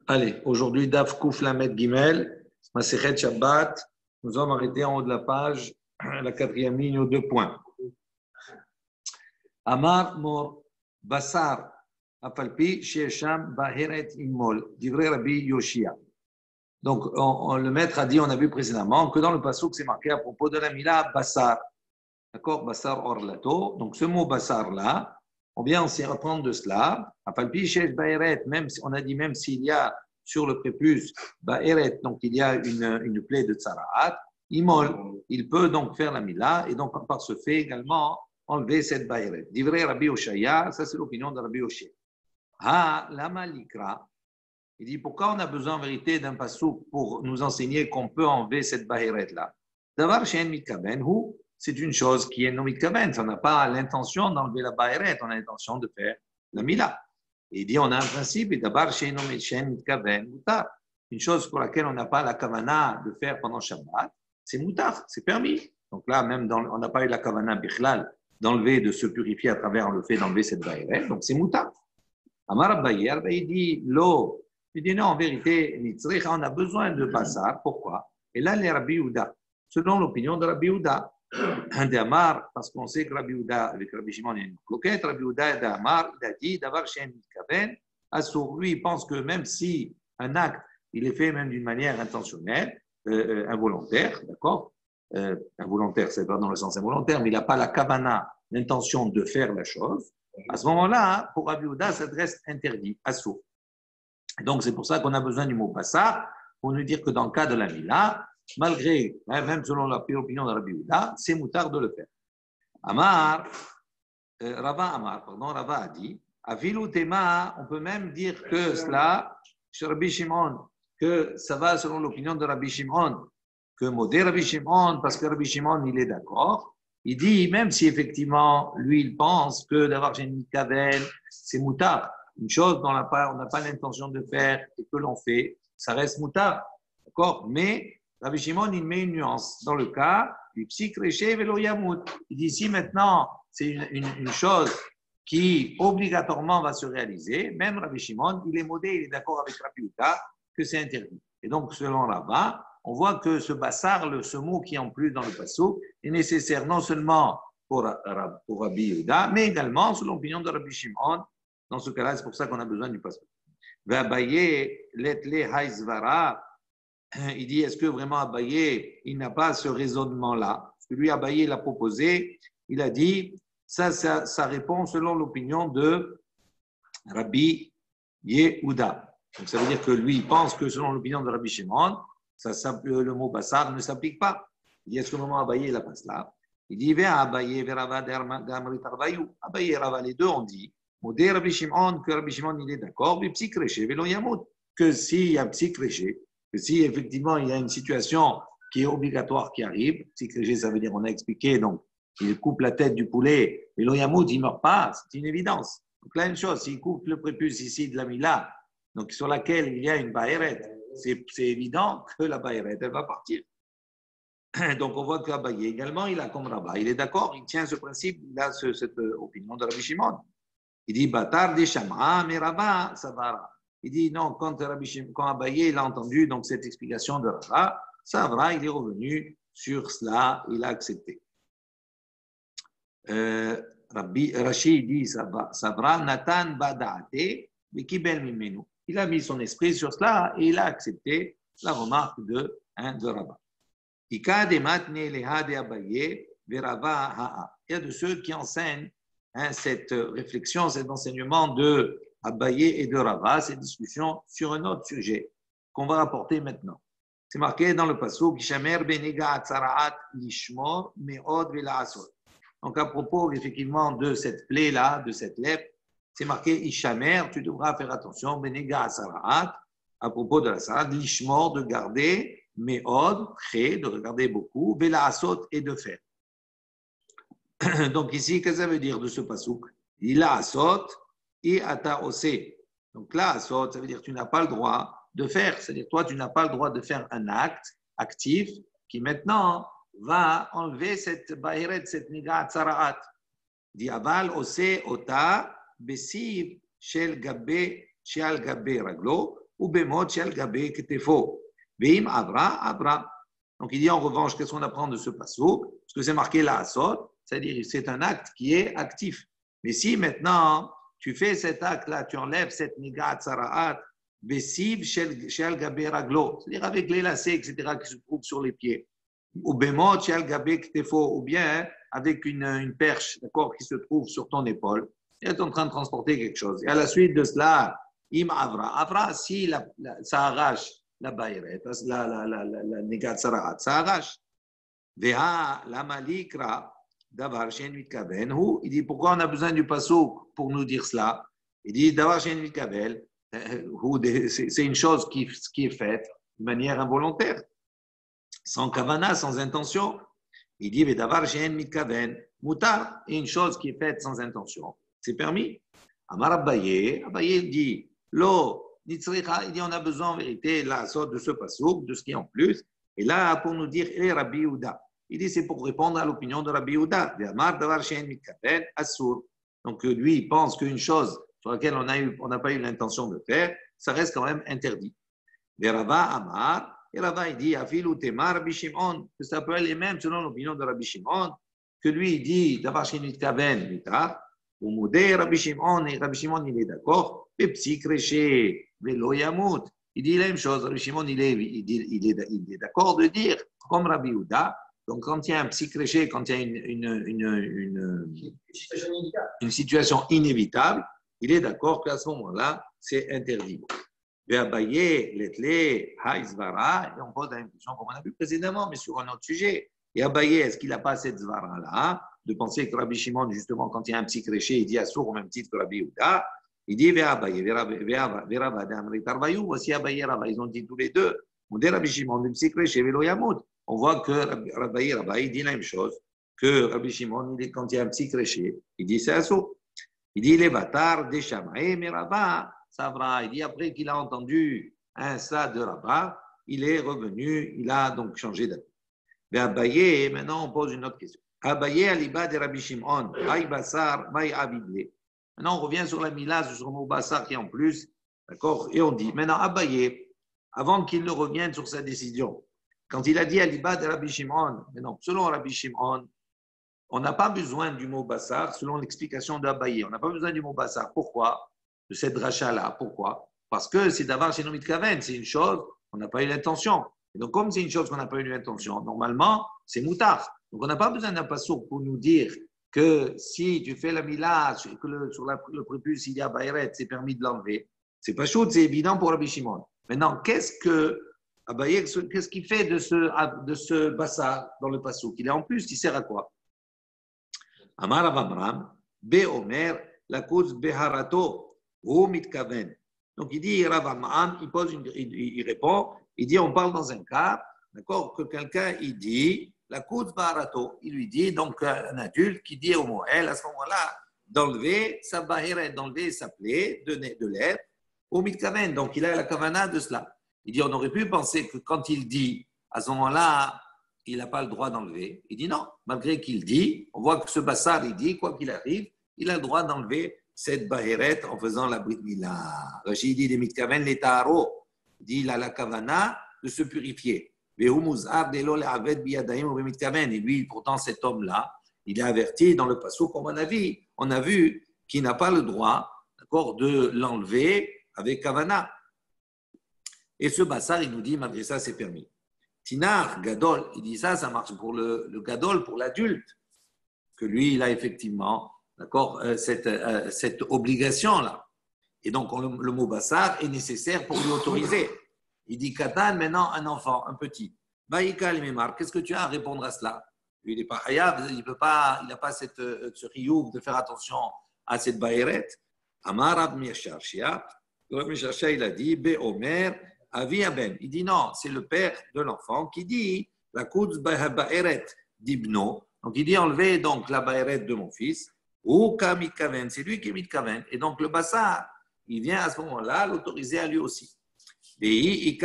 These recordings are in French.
Allez, aujourd'hui, Daf Kouf Lamed Gimel, Masechet Shabbat. Nous sommes arrêtés en haut de la page, la quatrième ligne aux 2 points. Amar Mor Basar Afalpi Shesham Baheret Imol, Divrei Rabbi Yoshia. Donc, le maître a dit, on a vu précédemment, que dans le passouk, c'est marqué à propos de la Mila Basar. D'accord, Basar Orlato. Donc, ce mot Basar là, on vient aussi reprendre de cela. Afalpi Shesh Baheret, même si on a dit, même s'il y a sur le prépuce Baheret, donc il y a une plaie de Tsaraat, Imol, il peut donc faire la Mila et donc par ce fait également enlever cette Baheret. Divrei Rabbi Oshaya, ça c'est l'opinion de Rabbi Oshaya. Ha, lama likra. Il dit pourquoi on a besoin en vérité d'un passouk pour nous enseigner qu'on peut enlever cette Baheret là. Davar she'en mitkaven hu, c'est une chose qui est non mitkaven. On n'a pas l'intention d'enlever la Baheret, on a l'intention de faire la Mila. Et il dit on a un principe, et davar she'en mitkaven mutar. Une chose pour laquelle on n'a pas la kavana de faire pendant Shabbat, c'est mutar, c'est permis. Donc là, même on n'a pas eu la kavana bichlal d'enlever, de se purifier à travers le fait d'enlever cette Baheret, donc c'est mutar. Amar Abaye, il dit l'eau. Il dit non, en vérité, on a besoin de Bassar. Pourquoi? Et là, les Rabbi Yehuda, selon l'opinion de Rabbi Yehuda, d'Amar, parce qu'on sait que Rabbi Yehuda, avec Rabbi Shimon, il y a une cloquette, Rabbi Yehuda d'Amar, il a dit, d'avoir chez un Mitkaven, Assour, lui, il pense que même si un acte, il est fait même d'une manière intentionnelle, involontaire, d'accord? Involontaire, c'est pas dans le sens involontaire, mais il n'a pas la kavana, l'intention de faire la chose. À ce moment-là, pour Rabbi Yehuda, ça reste interdit, Assour. Donc, c'est pour ça qu'on a besoin du mot Bassar pour nous dire que dans le cas de la Mila, malgré, même selon l'opinion de Rabbi Yehuda, c'est moutard de le faire. Rava a dit, Afilu Tema, on peut même dire que cela, chez Rabbi Shimon, que ça va selon l'opinion de Rabbi Shimon, que modé Rabbi Shimon, parce que Rabbi Shimon, il est d'accord. Il dit, même si effectivement, lui, il pense que d'avoir chez Mikavel, c'est moutard. Une chose dont on n'a pas l'intention de faire et que l'on fait, ça reste moutard. D'accord? Mais Rabbi Shimon, il met une nuance. Dans le cas du psychréché velo yamout. Il dit ici maintenant, c'est une chose qui obligatoirement va se réaliser. Même Rabbi Shimon, il est modé, il est d'accord avec Rabbi Yehuda que c'est interdit. Et donc, selon Rava, on voit que ce bassar, ce mot qui est en plus dans le passouk, est nécessaire non seulement pour Rabbi Yehuda, mais également selon l'opinion de Rabbi Shimon. Dans ce cas-là, c'est pour ça qu'on a besoin du passouk. Abaye, letle haizvara, il dit, est-ce que vraiment Abaye, il n'a pas ce raisonnement-là? Parce que lui, Abaye, il a proposé, il a dit, ça répond selon l'opinion de Rabbi Yehuda. Donc ça veut dire que lui, il pense que selon l'opinion de Rabbi Shimon, le mot bassar ne s'applique pas. Il dit, est-ce que vraiment Abaye, il a pas cela? Il dit, Abaye, Verava, Damrit Arbayou. Abaye et Rava, les deux ont dit, Modé Rabbi Shimon, que Rabbi Shimon, il est d'accord, mais psychréché, velo yamout, que s'il y a psychréché, que si effectivement il y a une situation qui est obligatoire qui arrive, psychréché, ça veut dire, on a expliqué, donc il coupe la tête du poulet, velo yamout, il ne meurt pas, c'est une évidence. Donc là, une chose, s'il coupe le prépuce ici de la Mila, donc sur laquelle il y a une bahéret, c'est évident que la bahéret, elle va partir. Donc on voit qu'Abaye également, il a comme Rabat, il est d'accord, il tient ce principe, il a cette opinion de Rabbi Shimon. Il dit, Batar des Shama, mais Rava, ça va. Il dit, non, quand Abaye il a entendu donc, cette explication de Rava, ça va, il est revenu sur cela, il a accepté. Rashi dit, ça va, Nathan Badaate, Bekibel Mimenu. Il a mis son esprit sur cela et il a accepté la remarque de Rava. Il y a de ceux qui enseignent cette réflexion, cet enseignement de Abaye et de Rava, cette discussion sur un autre sujet qu'on va rapporter maintenant. C'est marqué dans le passouk Ishamer benega atzaraat lishmor meod vela'asot. Donc à propos effectivement de cette plaie-là, de cette lèpre, c'est marqué Ishamer, tu devras faire attention, benega atzaraat, à propos de la sarat, lishmor, de garder, meod, de regarder beaucoup, vela'asot et de faire. Donc ici, qu'est-ce que ça veut dire de ce passouk? Il a asot et ata osé. Donc là, asot, ça veut dire que tu n'as pas le droit de faire. C'est-à-dire toi, tu n'as pas le droit de faire un acte actif qui maintenant va enlever cette bahiret, cette niga tsaraat. Di aval osé ota besiv shel gabe shel gabe raglo ou bemot shel gabe ketefo. Veim avra, avra. Donc il dit en revanche, qu'est-ce qu'on apprend de ce passouk? Parce que c'est marqué là, asot, c'est-à-dire c'est un acte qui est actif. Mais si maintenant tu fais cet acte-là, tu enlèves cette nigat sara'at, besiv shel gabe raglo, c'est-à-dire avec les lacets, etc., qui se trouvent sur les pieds, ou bemot shel gabe ketefo, ou bien avec une perche, d'accord, qui se trouve sur ton épaule, et tu es en train de transporter quelque chose. Et à la suite de cela, im avra, avra, si ça arrache la baïret, la negat sara'at, ça arrache. Veha la malikra davar shen mitkaven hu. Il dit pourquoi on a besoin du passouk pour nous dire cela. Il dit davar shen mitkaven hu, c'est une chose qui est faite de manière involontaire, sans kavana, sans intention. Il dit davar shen mitkaven mutar, une chose qui est faite sans intention, c'est permis. Amar Abaye, Abaye dit lo. Il dit on a besoin en vérité la sorte de ce passouk, de ce qui est en plus. Et là, pour nous dire, Rabbi Yehuda. Il dit c'est pour répondre à l'opinion de Rabbi Yehuda. Donc lui, il pense qu'une chose sur laquelle on n'a pas eu l'intention de faire, ça reste quand même interdit. Et Rava il dit Rabbi Shimon, que ça peut aller même selon l'opinion de Rabbi Shimon, que lui il dit Davar Shen Mitkaven Mitar, ou Moudé Rabbi Shimon, et Rabbi Shimon il est d'accord, et Psi Kreché. Il dit la même chose. Rabbi Shimon, il est d'accord de dire, comme Rabbi Yehuda, donc quand il y a un psychréché, quand il y a une situation inévitable, il est d'accord qu'à ce moment-là, c'est interdit. Et on pose la même question comme on a vu précédemment, mais sur un autre sujet. Et Abaye, est-ce qu'il n'a pas cette zvara-là, de penser que Rabbi Shimon, justement, quand il y a un psychréché, il dit assour au même titre que Rabbi Yehuda? Il dit, voici Abaye et Rava, ils ont dit tous les deux. On dit Rabbi Shimon, on voit que Rabbi Rava, dit la même chose, que Rabbi Shimon, quand il y a un psychréché, il dit c'est assaut. Il dit, les bâtards des Shamaï, mais Rava, ça va. Il dit, après qu'il a entendu un ça de Rava, il est revenu, il a donc changé d'avis. Mais Abaye, maintenant on pose une autre question. Abaye aliba de Rabbi Shimon, Maï Bassar, Maï Avidle. Maintenant, on revient sur la Mila, sur le mot Bassar qui est en plus. D'accord? Et on dit, maintenant, Abaye, avant qu'il ne revienne sur sa décision, quand il a dit Aliba de Rabbi Shimon, mais non, selon Rabbi Shimon, on n'a pas besoin du mot Bassar, selon l'explication d'Abaye. On n'a pas besoin du mot Bassar. Pourquoi? De cette dracha-là. Pourquoi? Parce que c'est d'avoir chez nous Kaven, c'est une chose, on n'a pas eu l'intention. Et donc, comme c'est une chose qu'on n'a pas eu l'intention, normalement, c'est moutard. Donc, on n'a pas besoin d'un passouk pour nous dire que si tu fais la mila sur le prépuce, il y a Bayret, c'est permis de l'enlever. C'est pas chaud, c'est évident pour Rabbi Shimon. Maintenant, qu'est-ce qu'il fait de ce bassa dans le passouk? Il est en plus, il sert à quoi? Amar Avamram, Be Omer, la cause Beharato, ou Mitkaven. Donc il dit, Ravamram, il répond, il dit, on parle dans un cas, d'accord, que quelqu'un, il dit, la cause Beharato, il lui dit, donc un adulte qui dit au Moël, à ce moment-là, d'enlever sa bahira, d'enlever sa plaie de l'air, au Mitkaven. Donc il a la kavana de cela. Il dit, on aurait pu penser que quand il dit, à ce moment-là, il n'a pas le droit d'enlever. Il dit non, malgré qu'il dit, on voit que ce bassar, il dit, quoi qu'il arrive, il a le droit d'enlever cette bahérette en faisant la brit mila. Rachid dit, les mitkaven, les taro, dit, il a la kavana de se purifier. Et lui, pourtant, cet homme-là, il est averti dans le passouk, comme on a vu qu'il n'a pas le droit, d'accord, de l'enlever avec kavana. Et ce bassar, il nous dit, malgré ça, c'est permis. Tinar, Gadol, il dit ça marche pour le Gadol, pour l'adulte, que lui, il a effectivement, d'accord, cette obligation-là. Et donc, le mot bassar est nécessaire pour lui autoriser. Il dit Katan, maintenant, un enfant, un petit. Baïka al-Memar, qu'est-ce que tu as à répondre à cela? Lui, il n'est pas hayav, il n'a pas ce riouf de faire attention à cette baïret. Amar Rab Mirshashia, Rab Mirshashia, il a dit, Be Omer, Avi Aben. Il dit non, c'est le père de l'enfant qui dit la koutz ba'eret d'ibno. Donc il dit enlevez donc la ba'eret de mon fils. Ou kamitkaven, c'est lui qui est mitkaven. Et donc le bassar, il vient à ce moment-là l'autoriser à lui aussi. Et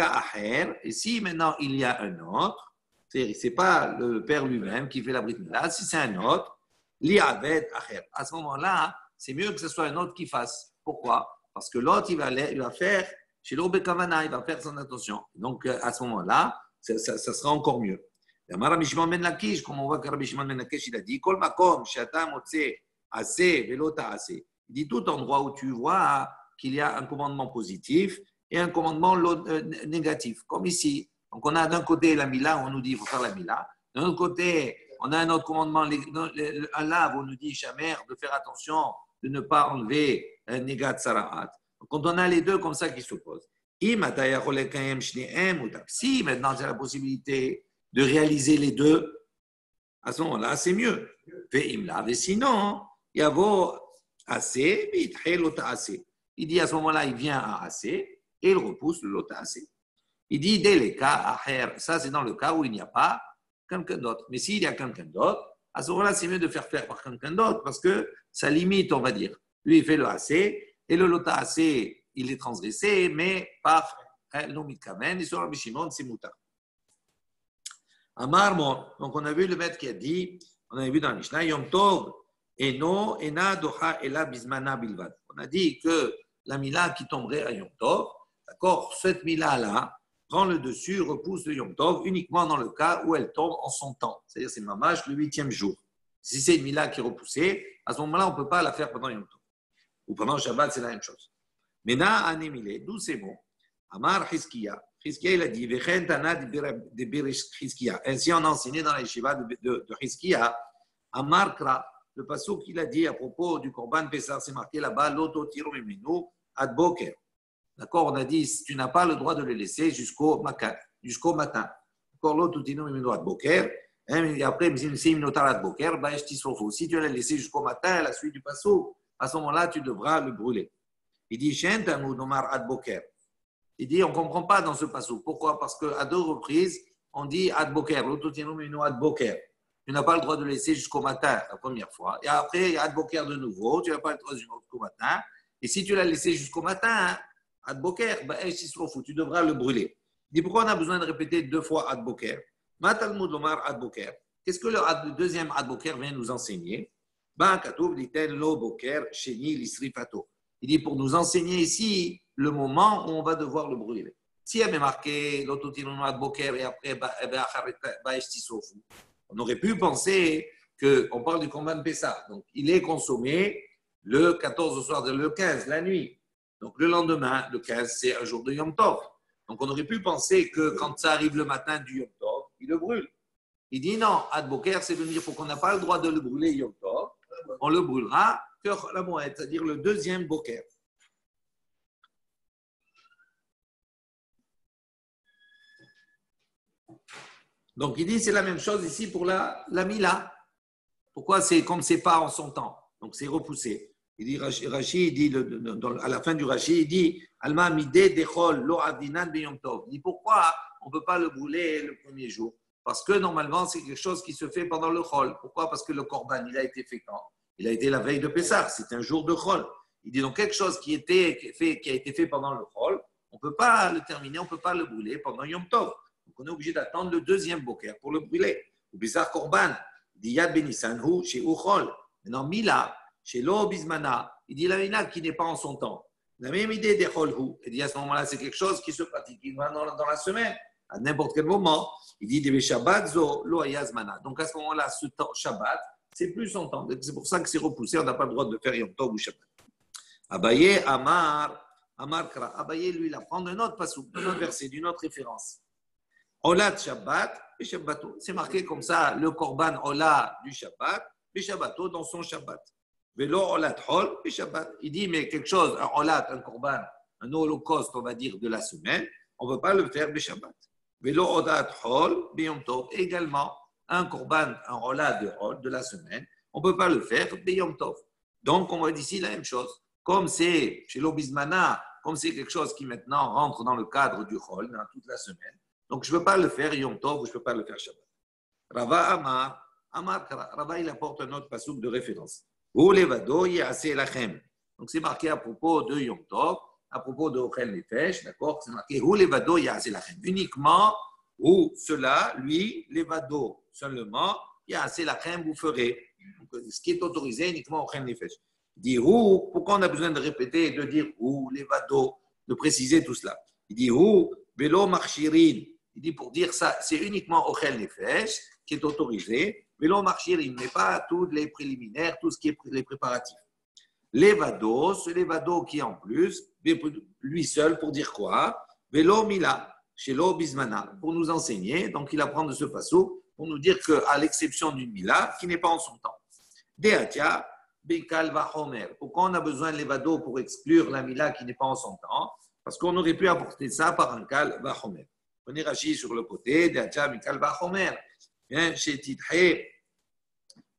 si maintenant il y a un autre, c'est-à-dire c'est pas le père lui-même qui fait la brit mila, si c'est un autre, li'aved acher. À ce moment-là, c'est mieux que ce soit un autre qui fasse. Pourquoi? Parce que l'autre il va faire Chez l'Obekavana, il va faire son attention. Donc, à ce moment-là, ça sera encore mieux. Rabbi Shimon ben Lakish, comme on voit que Rabbi Shimon ben Lakish, il a dit Kol makom she'ata motze aseh velo ta'aseh. Il dit tout endroit où tu vois qu'il y a un commandement positif et un commandement négatif, comme ici. Donc, on a d'un côté la mila, où on nous dit qu'il faut faire la mila. D'un autre côté, on a un autre commandement, Allah, où on nous dit, Shamer, de faire attention, de ne pas enlever un négat sara'at. Quand on a les deux comme ça qui s'opposent. Si maintenant j'ai la possibilité de réaliser les deux, à ce moment-là, c'est mieux. Mais sinon, il y a assez, il dit à ce moment-là, il vient à assez et il repousse le lota assez. Il dit, dès les cas, ça c'est dans le cas où il n'y a pas quelqu'un d'autre. Mais s'il y a quelqu'un d'autre, à ce moment-là, c'est mieux de faire par quelqu'un d'autre parce que ça limite, on va dire. Lui, il fait le assez et le lota assez, il est transgressé, mais par l'omit kamen, et sur Rabbi Shimon, c'est moutar. Amar, donc on a vu le maître qui a dit, on a vu dans la Mishnah, Yom Tov, Eno, Ena, Doha, Ela, Bismana, Bilvad. On a dit que la mila qui tomberait à Yom Tov, d'accord, cette mila-là prend le dessus, repousse le Yom Tov uniquement dans le cas où elle tombe en son temps. C'est-à-dire, c'est mamash le 8e jour. Si c'est une mila qui est repoussée, à ce moment-là, on ne peut pas la faire pendant Yom Tov. Ou pendant Shabbat, c'est la même chose. Mena anemile, d'où c'est bon. Amar Hiskiya. Hiskiya, il a dit, Vechen tana de Birish Hiskiya. Ainsi, on a enseigné dans la yeshiva de Hiskiya, Amar Kra, le passouk qu'il a dit à propos du Korban Pessah, c'est marqué là-bas, Loto tiro mimenu ad boker. D'accord, on a dit, tu n'as pas le droit de le laisser jusqu'au matin. D'accord, Loto tiro mimenu ad boker. Et après, si tu l'as laissé jusqu'au matin, à la suite du passouk, à ce moment-là, tu devras le brûler. Il dit, il dit, on ne comprend pas dans ce passage. Pourquoi? Parce qu'à 2 reprises, on dit ad boker, ad boker. Tu n'as pas le droit de laisser jusqu'au matin, la première fois. Et après, ad boker de nouveau, tu n'as pas le droit jusqu'au matin. Et si tu l'as laissé jusqu'au matin, ad boker, tu devras le brûler. Il dit, pourquoi on a besoin de répéter 2 fois ad boker? Ad boker. Qu'est-ce que le deuxième ad boker vient nous enseigner? Il dit pour nous enseigner ici le moment où on va devoir le brûler. Si il y avait marqué ad boker et après on aurait pu penser qu'on parle du Korban Pessah. Donc il est consommé le 14 au soir, le 15, la nuit. Donc le lendemain, le 15, c'est un jour de Yom Tov. Donc on aurait pu penser que quand ça arrive le matin du Yom Tov, il le brûle. Il dit non, ad boker, c'est de dire qu'on n'a pas le droit de le brûler Yom Tov, on le brûlera que la moed, c'est-à-dire le deuxième boker. Donc il dit c'est la même chose ici pour la mila. Pourquoi c'est comme c'est pas en son temps, donc c'est repoussé. Il dit Rashi, il dit à la fin du Rashi, il dit Alma midé dechol lo adinan beyom tov. Il dit pourquoi on ne peut pas le brûler le premier jour? Parce que normalement c'est quelque chose qui se fait pendant le chol. Pourquoi? Parce que le korban il a été fait quand? Il a été la veille de Pessah, c'est un jour de chol. Il dit donc quelque chose qui a été fait pendant le chol, on ne peut pas le terminer, on ne peut pas le brûler pendant Yom Tov. Donc on est obligé d'attendre le deuxième boker pour le brûler. Ou bizarre korban, il dit Yad Benisanhu chez Uchol. Maintenant Mila, chez Lo Bismana, il dit la Mila qui n'est pas en son temps. La même idée des Cholhu, il dit à ce moment-là c'est quelque chose qui se pratique dans la semaine, à n'importe quel moment. Il dit Debe Shabbat Zo Lo Ayazmana. Donc à ce moment-là, ce temps Shabbat, c'est plus son temps. C'est pour ça que c'est repoussé, on n'a pas le droit de faire Yom Tov ou Shabbat. Abaye, Amar Kra. Abaye, lui, il apprend d'un autre passage, d'un autre verset, d'une autre référence. Olat Shabbat et Shabbato. C'est marqué comme ça, le Korban Ola du Shabbat et Shabbato dans son Shabbat. Velo Olat Hol et Shabbat. Il dit, mais quelque chose, un Olat, un Korban, un holocauste, on va dire, de la semaine, on ne peut pas le faire le Shabbat. Velo Olat Hol, Biyom Tov, également, un Korban, un Ola de la semaine, on ne peut pas le faire Biyom Tov. Donc, on va dire ici la même chose. Comme c'est chez l'Obismana, comme c'est quelque chose qui maintenant rentre dans le cadre du Chol, dans toute la semaine, donc je ne peux pas le faire Yom Tov ou je ne peux pas le faire Shabbat. Rava Rava il apporte un autre passouk de référence. Donc c'est marqué à propos de Yom Tov, à propos de Ochel Nefesh, d'accord? C'est marqué uniquement où cela, lui, levado seulement, vous ferez. Donc, ce qui est autorisé uniquement Ochel Nefesh. Dit pourquoi on a besoin de répéter et de dire levado? de préciser tout cela. Il dit, ou, velo marchirin. Il dit, pour dire ça, c'est uniquement ochel nefesh qui est autorisé. Velo marchirin, mais pas tous les préliminaires, tout ce qui est les préparatifs. Levado, ce levado qui est en plus, lui seul, pour dire quoi? Velo mila, chez lo bismana, pour nous enseigner. Donc, il apprend de ce façon pour nous dire qu'à l'exception d'une mila, qui n'est pas en son temps. Deatia, bekal vachomer. Pourquoi on a besoin de levado pour exclure la mila qui n'est pas en son temps? Parce qu'on aurait pu apporter ça par un kal vachomer. Prenez Rashi sur le côté, Deatia, bekal vachomer. Chez Titré,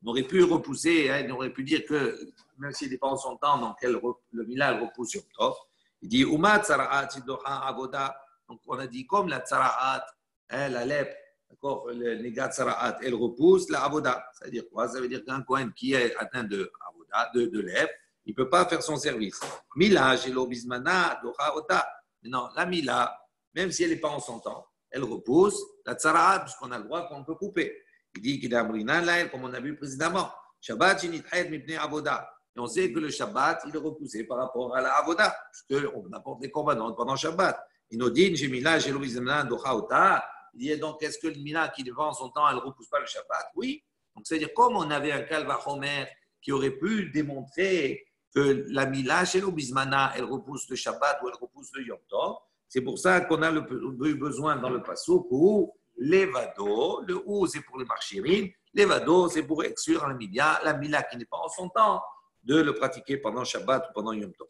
on aurait pu repousser, on aurait pu dire que même s'il n'est pas en son temps, donc le mila repousse sur Tov. Il dit Uma tsara'at sidoha avoda. Donc on a dit comme la tsara'at, la lèpre, d'accord, le négat tsara'at, elle repousse la avoda. Ça veut dire quoi? Ça veut dire qu'un Kohen qui est atteint de avoda, de lèpre, il ne peut pas faire son service. Mila, shelo bismana, doha ota. Non, la mila, même si elle n'est pas en son temps, elle repousse la tsara'at, puisqu'on a le droit qu'on peut couper. Il dit qu'il a comme on a vu précédemment. Shabbat, shinithed mipnei avoda. Et on sait que le Shabbat, il est repoussé par rapport à la avoda, puisqu'on apporte des corbanotes pendant Shabbat. Il nous dit, j'ai mila, j'ai l'obismana, dochaota. Il dit donc, est-ce que le mila qui devant son temps, elle ne repousse pas le Shabbat? Oui. Donc, c'est-à-dire, comme on avait un kalvachomer qui aurait pu démontrer que la mila, chez l'obismana, elle repousse le Shabbat ou elle repousse le Yom Tov, c'est pour ça qu'on a eu besoin dans le passouk où levado, le ou c'est pour les marchirines, levado c'est pour exclure la mila qui n'est pas en son temps, de le pratiquer pendant Shabbat ou pendant Yom Tov.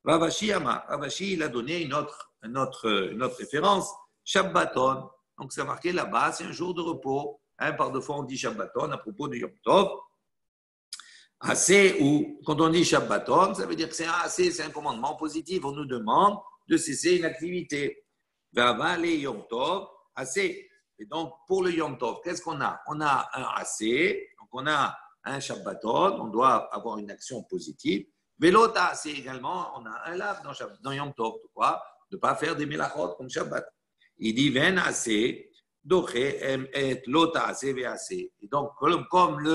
Ravashi il a donné une autre référence, Shabbaton. Donc c'est marqué là-bas, c'est un jour de repos. Par deux fois on dit Shabbaton à propos de Yom Tov. Assez ou quand on dit Shabbaton, ça veut dire que c'est un commandement positif. On nous demande de cesser une activité. Vavale Yom Tov, assez. Et donc pour le Yom Tov, qu'est-ce qu'on a? On a un assez, donc on a un Shabbaton, on doit avoir une action positive. Velota, c'est également, on a un lav dans Yom Tov, quoi? De ne pas faire des melachot comme Shabbat. Il dit, ven assez, doche et lota assez ve assez. Et donc, comme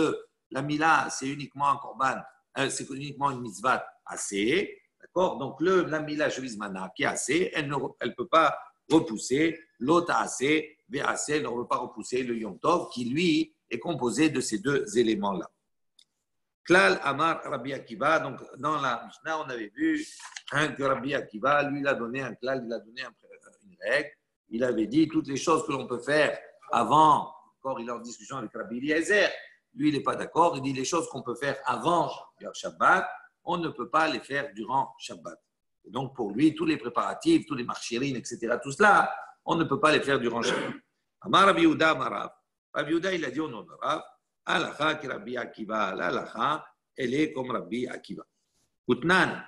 la mila, c'est uniquement un korban, c'est uniquement une mitzvah assez, d'accord? Donc, la mila shevizmana qui est assez, elle ne peut pas repousser lota assez, ve assez, elle ne peut pas repousser le Yom Tov qui, lui, est composé de ces deux éléments-là. Klal Amar Rabbi Akiva, donc dans la Mishnah, on avait vu que Rabbi Akiva, lui, il a donné un klal, il a donné une règle. Il avait dit toutes les choses que l'on peut faire avant, encore il est en discussion avec Rabbi Eliezer, lui, il n'est pas d'accord, il dit les choses qu'on peut faire avant Shabbat, on ne peut pas les faire durant Shabbat. Et donc pour lui, tous les préparatifs, tous les marchirines, etc., tout cela, on ne peut pas les faire durant Shabbat. Amar Rabbi Yehuda Amarav. Rabbi Yehuda, il a dit au nom de Rav, Alacha qui Rabbi Akiva, l'Alacha, elle est comme Rabbi Akiva. Utnan,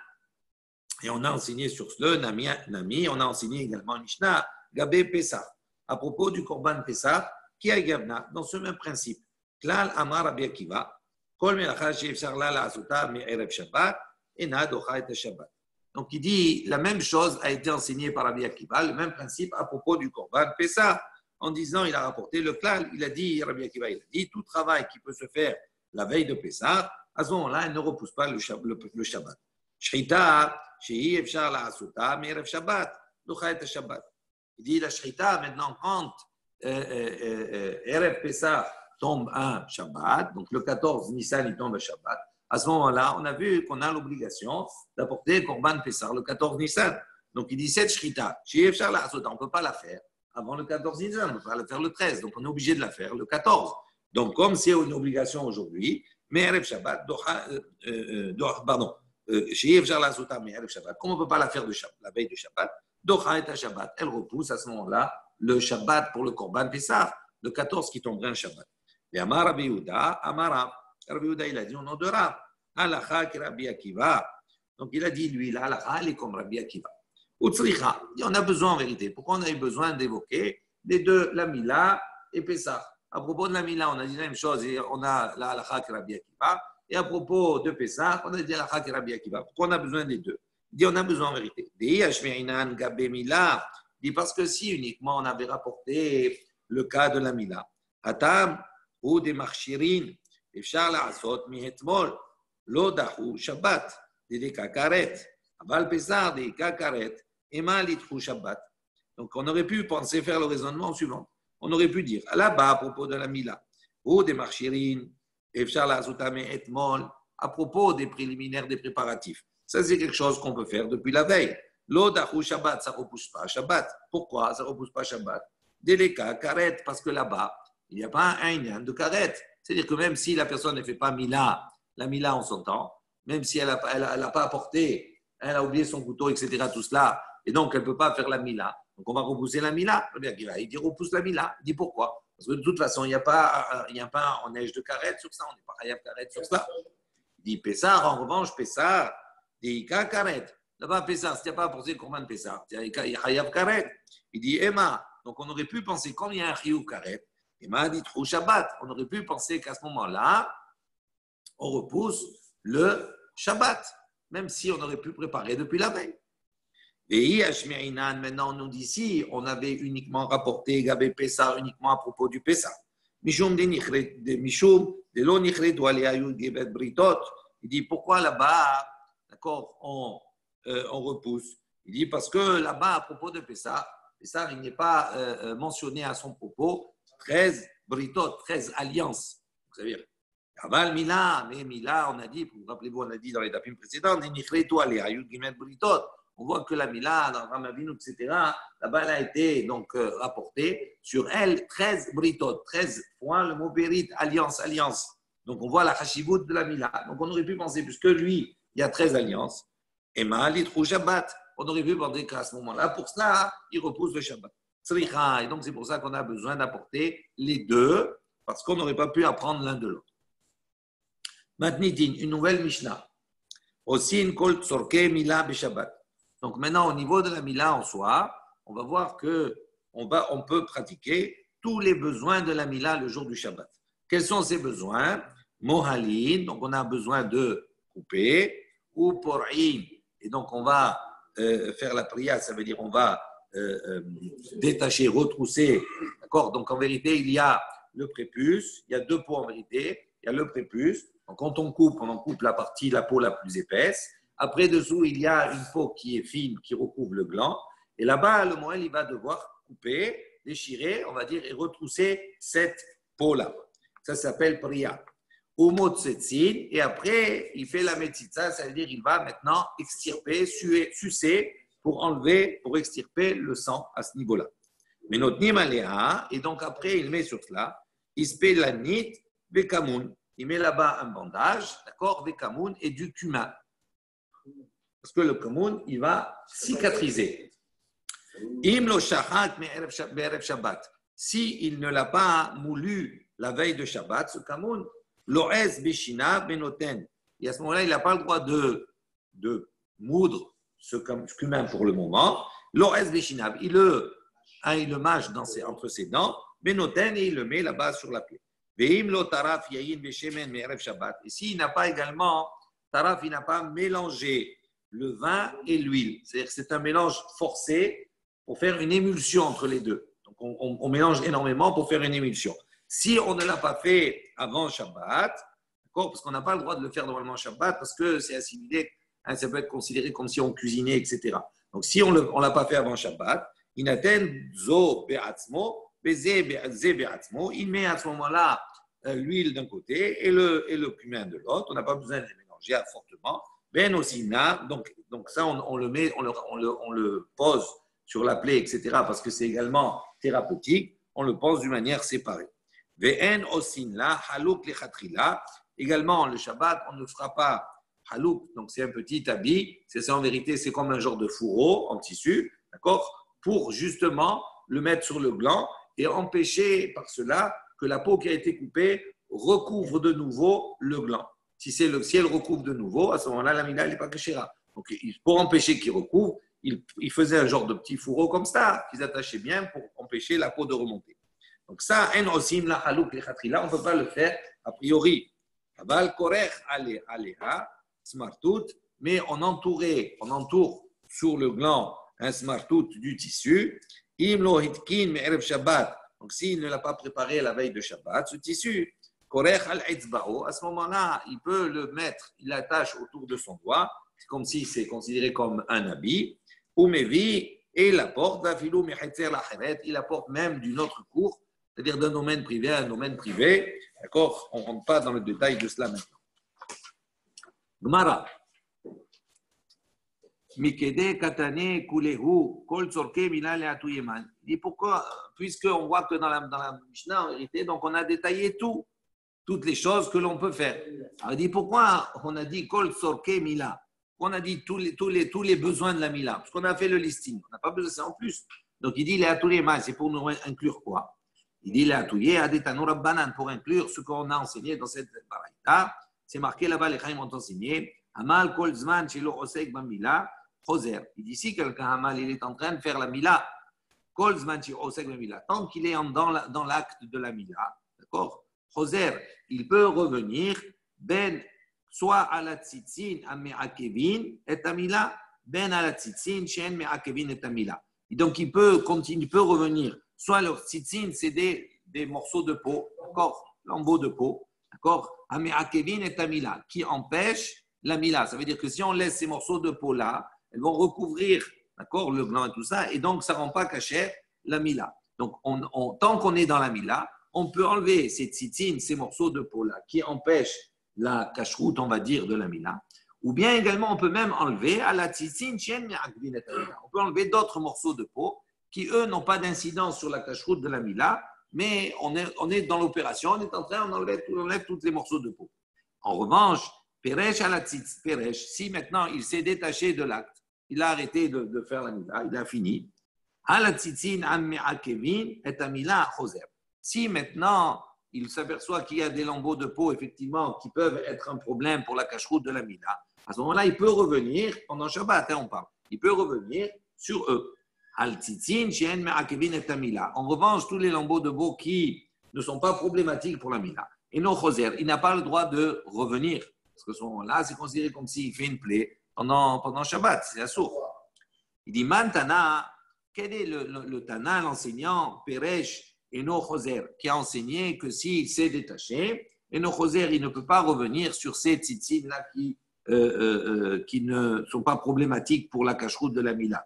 et on a enseigné sur ce Nami, on a enseigné également Mishnah, Gabé Pessah, à propos du Korban Pessah, qui a Gavna, dans ce même principe. Klal Amar Rabbi Akiva, Kol Melacha Sheifshar La La'asota Me'erev Shabbat, Ena Docha Et Shabbat. Donc il dit, la même chose a été enseignée par Rabbi Akiva, le même principe à propos du Korban Pessah. En disant, il a rapporté le klal, il a dit, Rabbi Akiva, il a dit, tout travail qui peut se faire la veille de Pessah, à ce moment-là, il ne repousse pas le Shabbat. Shrita, shehi efshar la'asuta, me'erev Shabbat, docha et Shabbat. Il dit, la Shrita, maintenant, quand Erev Pessah tombe un Shabbat, donc le 14 Nissan, il tombe un Shabbat, à ce moment-là, on a vu qu'on a l'obligation d'apporter Korban Pessah le 14 Nissan. Donc il dit, cette Shrita, shehi efshar la'asuta, on ne peut pas la faire avant le 14 Nissan, on ne peut pas la faire le 13, donc on est obligé de la faire le 14. Donc, comme c'est une obligation aujourd'hui, mais Erev Shabbat, pardon, comme on ne peut pas la faire la veille de Shabbat, Docha et Shabbat, elle repousse à ce moment-là le Shabbat pour le Korban Pessah, le 14 qui tomberait un Shabbat. Et Amar Rabbi Yehuda, Rabbi Yehuda, il a dit au nom de Rav, Halacha ki Rabbi Akiva. Donc il a dit, lui, la Halacha, elle est comme Rabbi Akiva. Utsricha, on a besoin en vérité. Pourquoi on a eu besoin d'évoquer les deux, la Mila et Pessah? À propos de la Mila, on a dit la même chose et on a la Halacha qui Rabbi Akiva. Et à propos de Pessah, on a dit la Halacha qui Rabbi Akiva. Pourquoi on a besoin des deux? Il dit on a besoin en vérité. Il dit parce que si uniquement on avait rapporté le cas de la Mila, Atam ou des marchirin, Efshar la'asot mihetmol, lo dahu Shabbat, des kakaret, aval Pessah, des kakaret, Ema litru Shabbat. Donc, on aurait pu penser faire le raisonnement suivant. On aurait pu dire, là-bas, à propos de la Mila, ou des marchirines, Efshar la Azutame etmol, à propos des préliminaires, des préparatifs. Ça, c'est quelque chose qu'on peut faire depuis la veille. L'Odahu Shabbat, ça ne repousse pas Shabbat. Pourquoi ça ne repousse pas Shabbat? Délicat, karet, parce que là-bas, il n'y a pas un inyan de karet. C'est-à-dire que même si la personne ne fait pas Mila, la Mila en son temps, même si elle n'a pas apporté, elle a oublié son couteau, etc., tout cela, et donc elle ne peut pas faire la Mila, donc on va repousser la Mila. Il dit repousse la Mila. Il dit pourquoi? Parce que de toute façon, il n'y a pas en neige de karet sur ça, on n'est pas Hayav karet sur ça. Il dit Pessar, en revanche, Pessar, dit Ika karet. Là-bas, Pessar, si tu n'as pas apporté le Korban Pessar, il y a Hayav karet. Il dit Emma. Donc on aurait pu penser, quand il y a un Chiyuv karet, Emma a dit Trou Shabbat. On aurait pu penser qu'à ce moment-là, on repousse le Shabbat, même si on aurait pu préparer depuis la veille. Et maintenant, on nous dit si on avait uniquement rapporté Gabé Pessah uniquement à propos du Pessah. Mishum de lo nichret ou aléayou gebet britot. Il dit pourquoi là-bas, d'accord, on repousse. Il dit parce que là-bas, à propos de Pessah, Pessah, il n'est pas mentionné à son propos 13 britot, 13 alliances. C'est-à-dire, Aval Mila, mais Mila, on a dit, rappelez-vous, on a dit dans les tapis précédents, on voit que la Mila, dans Ramavinu, etc., là-bas, elle a été donc rapportée sur elle 13 britot, 13 fois le mot bérit, alliance, alliance. Donc on voit la chashivut de la Mila. Donc on aurait pu penser, puisque lui, il y a 13 alliances, et Ma'alitru Shabbat, on aurait pu penser qu'à ce moment-là, pour cela, il repousse le Shabbat. Et donc c'est pour ça qu'on a besoin d'apporter les deux, parce qu'on n'aurait pas pu apprendre l'un de l'autre. Matnitin, une nouvelle Mishnah. Aussi une kol tzorke mila b'Shabbat. Donc maintenant, au niveau de la Mila en soi, on va voir qu'on peut pratiquer tous les besoins de la Mila le jour du Shabbat. Quels sont ces besoins? Mohalin, donc on a besoin de couper, ou por'in, et donc on va faire la prière, ça veut dire on va détacher, retrousser, d'accord? Donc en vérité, il y a le prépuce, il y a deux peaux en vérité, il y a le prépuce. Donc quand on coupe la partie, la peau la plus épaisse. Après, dessous, il y a une peau qui est fine, qui recouvre le gland. Et là-bas, le moël, il va devoir couper, déchirer, on va dire, et retrousser cette peau-là. Ça s'appelle priya. Umotsetsin. Et après, il fait la metzitza, ça veut dire il va maintenant extirper, sucer, pour enlever, pour extirper le sang à ce niveau-là. Mais notre nimaléa, et donc après, il met sur cela, ispé la nit, vekamoun. Il met là-bas un bandage, d'accord, vekamoun et du cumin. Parce que le kamoun, il va cicatriser. Im lo shachat be'erev Shabbat. Si il ne l'a pas moulu la veille de Shabbat, ce kamoun, lo'ez beshina benoten. Et à ce moment-là, il n'a pas le droit de moudre ce cumin pour le moment. Lo'ez beshina, il le mâche entre ses dents, benoten, et il le met là-bas sur la plaie. Ve'im lo taraf yayin beshemen me'erev Shabbat. Et s'il n'a pas également, taraf, il n'a pas mélangé le vin et l'huile. C'est-à-dire que c'est un mélange forcé pour faire une émulsion entre les deux. Donc, on mélange énormément pour faire une émulsion. Si on ne l'a pas fait avant Shabbat, d'accord, parce qu'on n'a pas le droit de le faire normalement Shabbat, parce que c'est assimilé, hein, ça peut être considéré comme si on cuisinait, etc. Donc, si on ne l'a pas fait avant Shabbat, inaten zo be'atzmo, beze be'atzmo, il met à ce moment-là l'huile d'un côté et le cumin de l'autre. On n'a pas besoin de les mélanger fortement. Ben osina, donc ça on le pose sur la plaie, etc. parce que c'est également thérapeutique. On le pose d'une manière séparée. Ve'en osina halouk lechatrila. Également le Shabbat, on ne fera pas halouk, donc c'est un petit habit. C'est ça en vérité, c'est comme un genre de fourreau en tissu, d'accord, pour justement le mettre sur le gland et empêcher par cela que la peau qui a été coupée recouvre de nouveau le gland. Si elle recouvre de nouveau, à ce moment-là, la mina, elle n'est pas kashera. Donc, pour empêcher qu'il recouvre, il faisait un genre de petit fourreau comme ça, qu'ils attachaient bien pour empêcher la peau de remonter. Donc, ça, en osim la halouk le chatrila, on ne peut pas le faire a priori. Aval korech aleha, smartout, mais on entoure sur le gland un smartout du tissu. Im lo hitkin me'erev Shabbat. Donc, s'il ne l'a pas préparé la veille de Shabbat, ce tissu, à ce moment-là, il peut le mettre, il l'attache autour de son doigt, c'est comme si c'est considéré comme un habit. Umevi, et il apporte, il apporte même d'une autre cour, c'est-à-dire d'un domaine privé à un domaine privé. D'accord? On ne rentre pas dans le détail de cela maintenant. Gemara. Mikede katane kulehu kol tzorke mina leatu yeman. Il dit pourquoi? Puisqu'on voit que dans la Mishnah, en vérité, donc on a détaillé toutes les choses que l'on peut faire. Alors il dit pourquoi on a dit kol tzorke mila? On a dit tous les besoins de la mila. Parce qu'on a fait le listing. On n'a pas besoin de ça en plus. Donc il dit leatu yeman, c'est pour nous inclure quoi? Il dit leatu ye adetanu rabbanan, pour inclure ce qu'on a enseigné dans cette baraita. C'est marqué là-bas, les Chaim ont enseigné. Amal kol zman shelo osek bamila. Il dit si quelqu'un Hamal, il est en train de faire la mila, tant qu'il est dans l'acte de la mila, d'accord, Choser, il peut revenir, soit à la tzitzin à me'akevin et à mila, à la tzitzin shen me'akevin et à mila. Et donc il peut revenir, soit le tzitzin, c'est des morceaux de peau, d'accord, lambeaux de peau, d'accord, à me'akevin et à mila, qui empêchent la mila. Ça veut dire que si on laisse ces morceaux de peau là, elles vont recouvrir, d'accord, le gland et tout ça, et donc ça ne rend pas cachère la mila. Donc, tant qu'on est dans la mila, on peut enlever ces tzitzines, ces morceaux de peau-là, qui empêchent la cacheroute, on va dire, de la mila. Ou bien également, on peut même enlever à la tzitzine, on peut enlever d'autres morceaux de peau qui, eux, n'ont pas d'incidence sur la cacheroute de la mila, mais on est dans l'opération, on est en train, on enlève tous les morceaux de peau. En revanche, Peresh à la tzitz, Peresh, si maintenant il s'est détaché de l'acte, il a arrêté de faire la mila, il a fini. Si maintenant il s'aperçoit qu'il y a des lambeaux de peau, effectivement, qui peuvent être un problème pour la cacheroute de la mila, à ce moment-là, il peut revenir, pendant Shabbat, on parle, il peut revenir sur eux. En revanche, tous les lambeaux de peau qui ne sont pas problématiques pour la mila, et non choser, il n'a pas le droit de revenir. Parce que ce moment-là, c'est considéré comme s'il fait une plaie pendant Shabbat, c'est assourd. Il dit, Man Tana, quel est le Tana, l'enseignant, Peresh et no Choser, qui a enseigné que s'il s'est détaché, et no Choser, il ne peut pas revenir sur ces tzitzines-là qui ne sont pas problématiques pour la cacheroute de la mila.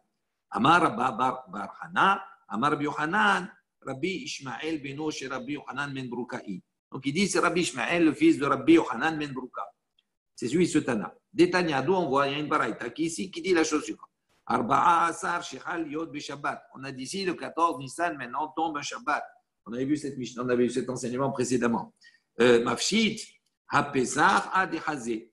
Amar Bar Hana, Amar Yohanan, Rabbi Ishmael beno chez Rabbi Yohanan ben Bruka'i. Donc il dit, c'est Rabbi Ishmael, le fils de Rabbi Yohanan ben Bruka. C'est celui ce Tana. Détania, d'où on voit, il y a une baraita qui dit la chose suivante. Arba'a asar shechal yod be-Shabbat. On a dit ici, le 14 Nissan, maintenant tombe un Shabbat. On avait vu cet enseignement précédemment. Mafshit, ha-pesach ha-dechazé.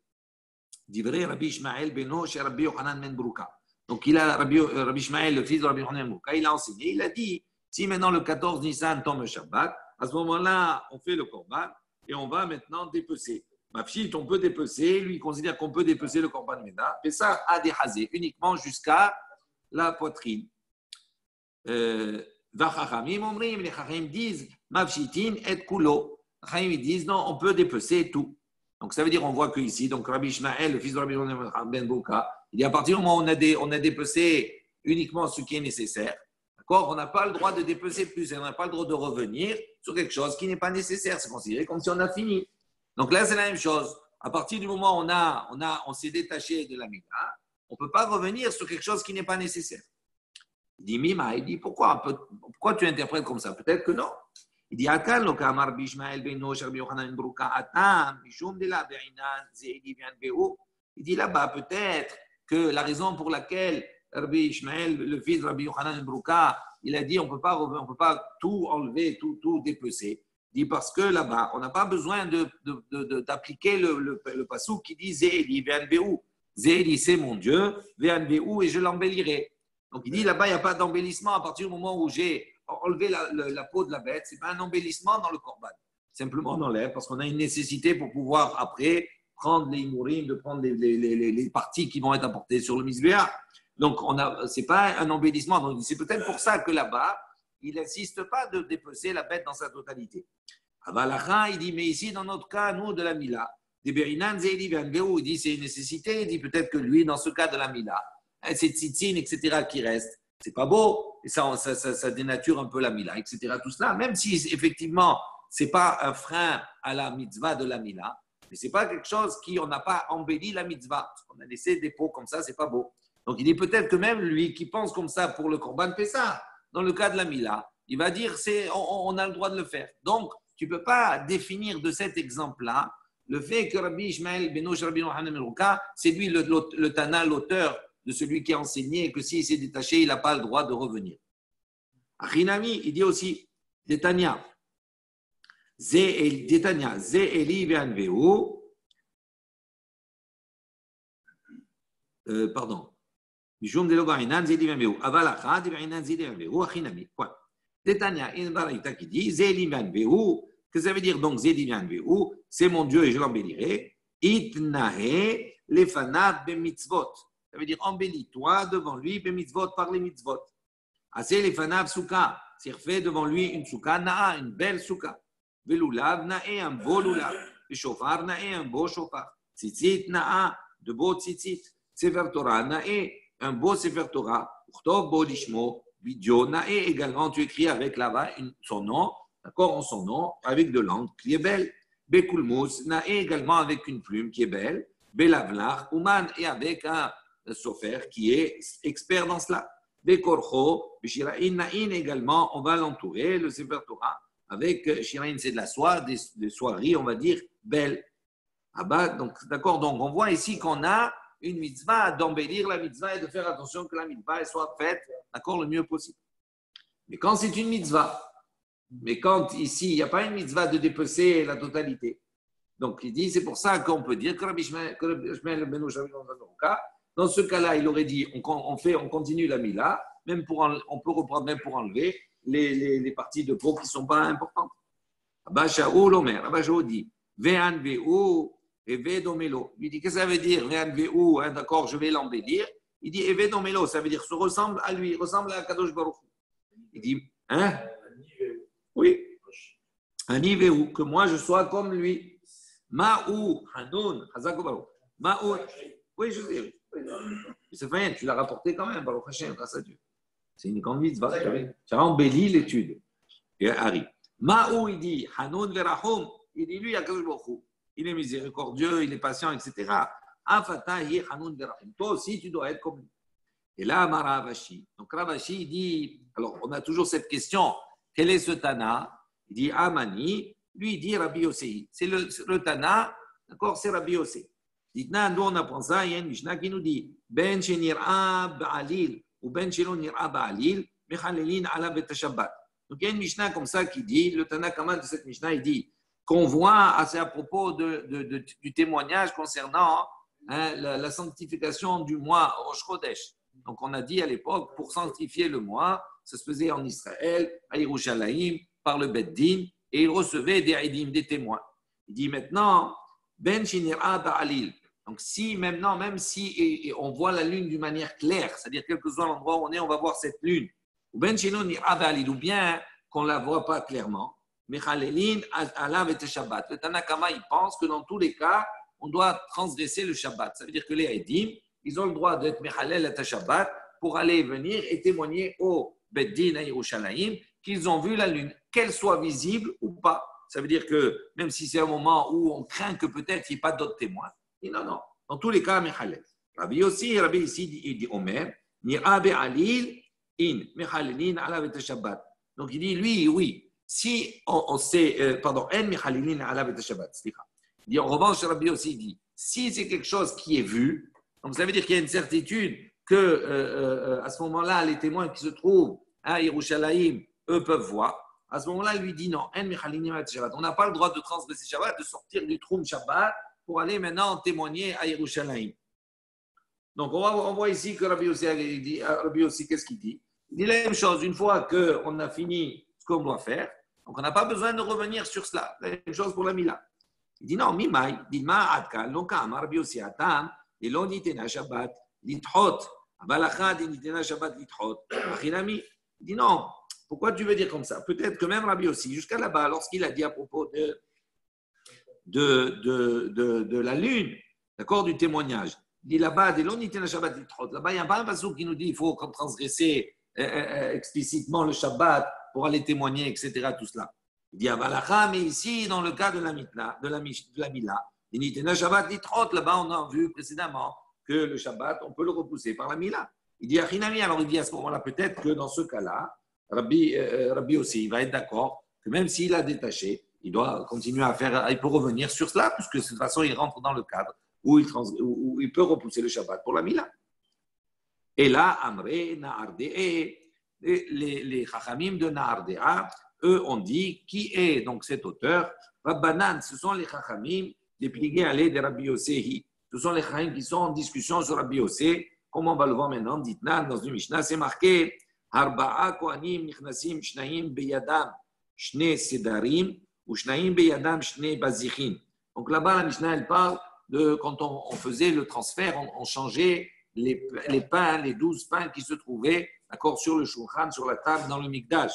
Divrei Rabbi Ishmael beno chez Rabbi Yohanan ben Bruka. Donc il a Rabbi Ishmael, le fils de Rabbi Yohanan ben Bruka, il a enseigné, il a dit, si maintenant le 14 Nissan tombe un Shabbat, à ce moment-là, on fait le korban et on va maintenant dépecer. Mafshit, on peut dépecer, lui il considère qu'on peut dépecer le korban méda, et ça a des hazés, uniquement jusqu'à la poitrine. Vachachamim omrim, les chachamim disent, mafshitin et kulo. Les chachamim disent, non, on peut dépecer tout. Donc ça veut dire, on voit que ici, donc Rabbi Ishmael, le fils de Rabbi ben Bouka, il dit à partir du moment où on a dépecé uniquement ce qui est nécessaire, d'accord, on n'a pas le droit de dépecer plus, et on n'a pas le droit de revenir sur quelque chose qui n'est pas nécessaire. C'est considéré comme si on a fini. Donc là, c'est la même chose. À partir du moment où on s'est détaché de la mila, on ne peut pas revenir sur quelque chose qui n'est pas nécessaire. Il dit, Mima, il dit, pourquoi tu interprètes comme ça? Peut-être que non. Il dit, Akal, lo kamar bishmael ben Nosh, Rabbi Yochanan Bruka, Atam, Mishum de la Be'inan, Zeidi vient de Be'ou. Il dit là-bas, peut-être que la raison pour laquelle Rabbi Ishmael, le fils de Rabbi Yochanan Bruka, il a dit, on ne peut pas tout enlever, tout dépecer. Il dit parce que là-bas, on n'a pas besoin d'appliquer le passouk qui dit Zéli, Véanbéou. Zéli, c'est mon Dieu, Véanbéou, et je l'embellirai. Donc il dit là-bas, il n'y a pas d'embellissement à partir du moment où j'ai enlevé la peau de la bête. Ce n'est pas un embellissement dans le korban. Simplement on enlève parce qu'on a une nécessité pour pouvoir après prendre les imourim, de prendre les parties qui vont être apportées sur le misbéa. Donc ce n'est pas un embellissement. Donc c'est peut-être pour ça que là-bas, il n'insiste pas de dépecer la bête dans sa totalité. Avalacha, il dit, mais ici, dans notre cas, nous, de la Mila, des Berinan, Zéli, il dit, c'est une nécessité. Il dit, peut-être que lui, dans ce cas de la Mila, ces tzitzines, etc., qui restent, c'est pas beau, et ça dénature un peu la Mila, etc., tout cela, même si, effectivement, c'est pas un frein à la mitzvah de la Mila, mais c'est pas quelque chose on n'a pas embelli la mitzvah. On a laissé des pots comme ça, c'est pas beau. Donc il dit peut-être que même lui qui pense comme ça pour le Corban Pessah, dans le cas de la Mila, il va dire on a le droit de le faire. Donc tu ne peux pas définir de cet exemple-là le fait que Rabbi Ishmael Benoch Rabbi Yochanan ben Ruka, c'est lui le Tana, l'auteur de celui qui a enseigné que s'il s'est détaché, il n'a pas le droit de revenir. Achinami, il dit aussi, Détania, Ze Eli Ve'anveu, pardon, Mishum de Logarinan, Ze Eli Ve'anveu, Avalacha, Ve'inan Ze Eli Ve'anveu, Achinami, point. Détania, il y a une baraïta qui dit, Ze Eli Ve'anveu, que ça veut dire donc Ze Eli Ve'anveu, c'est mon Dieu et je l'embellirai, Itnahe Lefanav Bemitzvot. Ça veut dire embellis-toi devant lui, bemitzvot, par les mitzvot. Assez les fanav souka, c'est fait devant lui une souka na'a, une belle souka. Velulav na'e, un beau lulav. Le shofar na'e, un beau shofar. Tzitzit na'a, de beaux tzitzit. Sefer Torah na'e, un beau sefer Torah. Urtov bo lishmo, vidyo na'e, également tu écris avec là-bas son nom, d'accord, en son nom, avec de l'encre qui est belle. Bekulmus na'e, également avec une plume qui est belle. Belavlach, uman, et avec un sofer qui est expert dans cela. Bekorcho, Shiraïn Naïn également, on va l'entourer, le Sefer Torah, avec Shiraïn, c'est de la soie, des soieries, on va dire, belles. Ah bah, donc, d'accord, donc on voit ici qu'on a une mitzvah d'embellir la mitzvah et de faire attention que la mitzvah soit faite, d'accord, le mieux possible. Mais quand c'est une mitzvah, mais quand ici, il n'y a pas une mitzvah de dépecer la totalité. Donc, il dit, c'est pour ça qu'on peut dire que Rabbi Ishmael Benoch dans ce cas-là, il aurait dit, on continue la mila, on peut reprendre même pour enlever les parties de peau qui ne sont pas importantes. Abba Shaul Omer, Abba Shaul dit, Ve'an ve'u evedomelo. Il dit, qu'est-ce que ça veut dire, Ve'an ve'u, hein, d'accord, je vais l'embellir. Il dit, evedomelo, ça veut dire, se ressemble à lui, ressemble à Kadosh Baruch. Il dit, hein? Oui. Ani ve'u, que moi je sois comme lui. Ma'u, Hanun, Hazako Baruch. Ma'u, oui, je sais. C'est rien, tu l'as rapporté quand même, Baruch Hashem, grâce à Dieu. C'est une grande mitzvah. Tu as embelli l'étude. Et Harry. Ma'ou, il dit, Hanun verahum, il dit, lui, il est miséricordieux, il est patient, etc. Afata hi Hanun verahum. Toi aussi, tu dois être comme lui. Et là, Ravashi. Donc, Ravashi, il dit, alors, on a toujours cette question, quel est ce Tana? Il dit, Amani, lui, il dit Rabbi Yossei. C'est le Tana, d'accord, c'est Rabbi Yossei. Dites-nous, nous on apprend ça, il y a une Mishnah qui nous dit Ben Shenir'a Ba'alil ou Ben Shelo Nir'a Ba'alil, Mechalelin ala Bet Shabbat. Donc il y a une Mishnah comme ça qui dit, le Tana Kama de cette Mishnah, il dit qu'on voit à propos du témoignage concernant la sanctification du mois Rosh Chodesh. Donc on a dit à l'époque, pour sanctifier le mois, ça se faisait en Israël, à Yerushalayim, par le Bet Din, et il recevait des Eidim, des témoins. Il dit maintenant, Ben Shenir'a Ba'alil. Donc, même si on voit la lune d'une manière claire, c'est-à-dire quel que soit l'endroit où on est, on va voir cette lune. Ou bien qu'on ne la voit pas clairement. Mechalelin alav et Shabbat. Le Tanakama, il pense que dans tous les cas, on doit transgresser le Shabbat. Ça veut dire que les Edim, ils ont le droit d'être Mechalel et Shabbat pour aller venir et témoigner au Beddin à Yerushalayim qu'ils ont vu la lune, qu'elle soit visible ou pas. Ça veut dire que même si c'est un moment où on craint que peut-être il n'y ait pas d'autres témoins, non. Dans tous les cas, Mechalel. Rabbi ici, il dit Omer, Nira be'alil in, Mechalelin alav et Shabbat. Donc il dit, lui, oui, si on sait, en Mechalelin alav et Shabbat, il dit en revanche, Rabbi aussi dit, si c'est quelque chose qui est vu, donc ça veut dire qu'il y a une certitude que à ce moment-là, les témoins qui se trouvent à Yerushalayim, eux peuvent voir. À ce moment-là, il lui dit non, on n'a pas le droit de transgresser Shabbat, de sortir du Troum Shabbat pour aller maintenant témoigner à Yerushalayim. Donc, on voit ici que Rabbi Yossi, qu'est-ce qu'il dit? Il dit la même chose, une fois qu'on a fini ce qu'on doit faire, donc on n'a pas besoin de revenir sur cela. La même chose pour la Mila. Il dit non, Mimai, dit Ma Adka, Lokam, Rabbi Yossi Atam, et l'on nitena Shabbat, lithot, Abalachad, nitena Shabbat, lithot, Achinami. Il dit non. Pourquoi tu veux dire comme ça? Peut-être que même Rabbi aussi, jusqu'à là-bas, lorsqu'il a dit à propos de la lune, d'accord, du témoignage, il dit là-bas, là-bas, il n'y a pas un passage qui nous dit qu'il faut transgresser explicitement le Shabbat pour aller témoigner, etc. Tout cela. Il dit Avalacha, mais ici, dans le cas de la Mila, là-bas, on a vu précédemment que le Shabbat, on peut le repousser par la Mila. Il dit Achinami, alors il dit à ce moment-là, peut-être que dans ce cas-là, Rabbi aussi, il va être d'accord que même s'il a détaché, il doit continuer à faire, il peut revenir sur cela, puisque de toute façon, il rentre dans le cadre où il peut repousser le Shabbat pour la Mila. Et là, Amré, Naardé, les Chachamim de Naardéa, eux ont dit qui est donc cet auteur. Rabbanan, ce sont les Chachamim dépliés à l'aide de Rabbi Yossi. Ce sont les Chachamim qui sont en discussion sur Rabbi Yossi. Comme on va le voir maintenant, dites-nous, dans une Mishnah, c'est marqué Arba'a Kohanim Nichnasim Shnaim Beyadam Shne Sedarim ou Shnaim Beyadam Shne Bazichin. Donc là-bas, la Mishnah, elle parle de quand on faisait le transfert, on changeait les pains, les 12 pains qui se trouvaient sur le shulchan, sur la table dans le mikdash.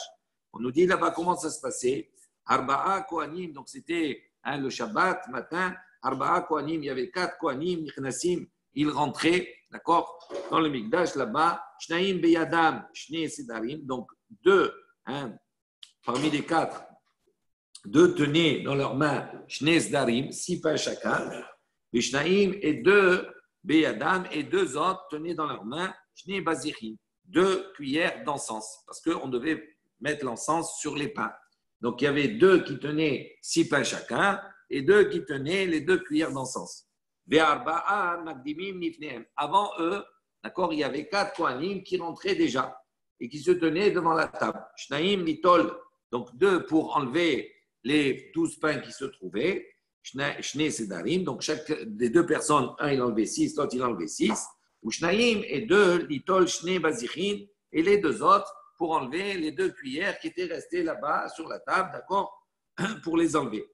On nous dit là-bas comment ça se passait. Arba'a Kohanim, donc c'était le Shabbat matin. Arba'a Kohanim, il y avait 4 Kohanim, Nichnasim, ils rentraient, d'accord, dans le mikdash là-bas. Shnaim Beyadam, Shne Sedarim, donc 2, parmi les 4, 2 tenaient dans leurs mains Shne Sedarim, 6 pains chacun. Et Shnaim et 2 Beyadam et 2 autres tenaient dans leurs mains Shne Bazichin, 2 cuillères d'encens, parce qu'on devait mettre l'encens sur les pains. Donc il y avait 2 qui tenaient 6 pains chacun et 2 qui tenaient les 2 cuillères d'encens. Avant eux, d'accord, il y avait 4 Kohanim qui rentraient déjà et qui se tenaient devant la table. Shnaim litol, donc 2 pour enlever les 12 pains qui se trouvaient. Shne Sedarim, donc chaque des 2 personnes, un il enlevait 6, l'autre il enlevait 6. Ou Shnaim et 2 litol Shne Bazichin, et les 2 autres pour enlever les 2 cuillères qui étaient restées là-bas sur la table, d'accord, pour les enlever.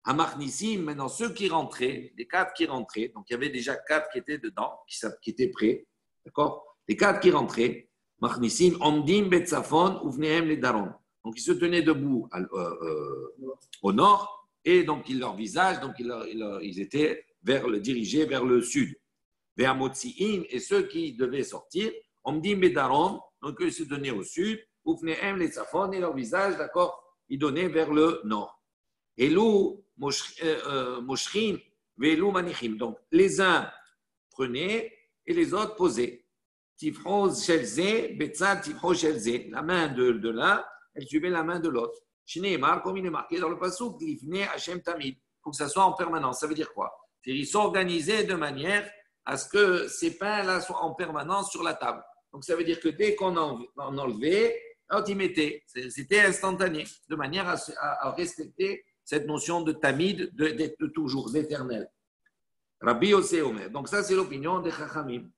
À Marnissim, maintenant, ceux qui rentraient, les 4 qui rentraient, donc il y avait déjà 4 qui étaient dedans, qui étaient prêts, d'accord. Les 4 qui rentraient, Marnissim, Omdim, Betzafon, Uvnehem, les Daron. Donc ils se tenaient debout au nord, et donc leur visage, donc ils étaient dirigés vers le sud. Vers Motzi'in, et ceux qui devaient sortir, Omdim, Bedaron, donc ils se tenaient au sud, Uvnehem, les Safon, et leur visage, d'accord, ils donnaient vers le nord. Elou moshrin, velou manichim. Donc, les uns prenaient et les autres posaient. Tifroz shelze, betza tifroz shelze. La main de l'un, elle suivait la main de l'autre. Shneimar, comme il est marqué dans le passouk, lifne Hashem tamid. Il faut que ça soit en permanence. Ça veut dire quoi? C'est-à-dire, ils s'organisaient de manière à ce que ces pains-là soient en permanence sur la table. Donc, ça veut dire que dès qu'on en enlevait, on y mettait. C'était instantané, de manière à respecter cette notion de tamid, d'être toujours, d'éternel. Rabbi Yossi Omer. Donc ça, c'est l'opinion des Chachamim.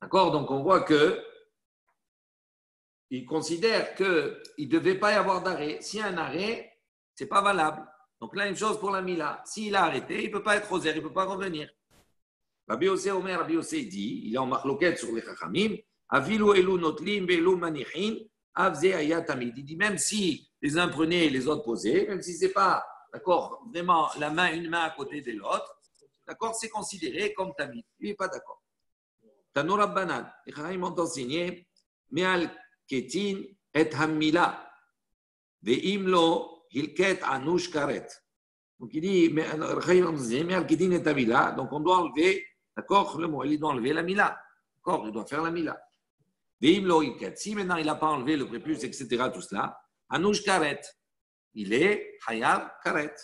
D'accord? Donc on voit que ils considèrent qu'il ne devait pas y avoir d'arrêt. S'il y a un arrêt, ce n'est pas valable. Donc là, une chose pour la Mila. S'il a arrêté, il ne peut pas être rosaire, il ne peut pas revenir. Rabbi Yossi Omer, Rabbi Yossi dit, il est en marloquette sur les Chachamim, Avilu elu notlim ve'elu manichin, avze ayat tamid. Il dit même si les uns prenaient et les autres posaient, même si ce n'est pas, d'accord, vraiment une main à côté de l'autre, d'accord, c'est considéré comme tamid. Il n'est pas d'accord. Tano Rabbanan, les Chachamim ont enseigné, me'al ketin et hamila, ve'im lo hilket anush karet. Donc il dit, me'al ketin et hamila, donc on doit enlever, d'accord, le mot, il doit enlever la mila, d'accord, il doit faire la mila. Si maintenant il n'a pas enlevé le prépuce, etc., tout cela, Anouch Karet, il est Hayab Karet.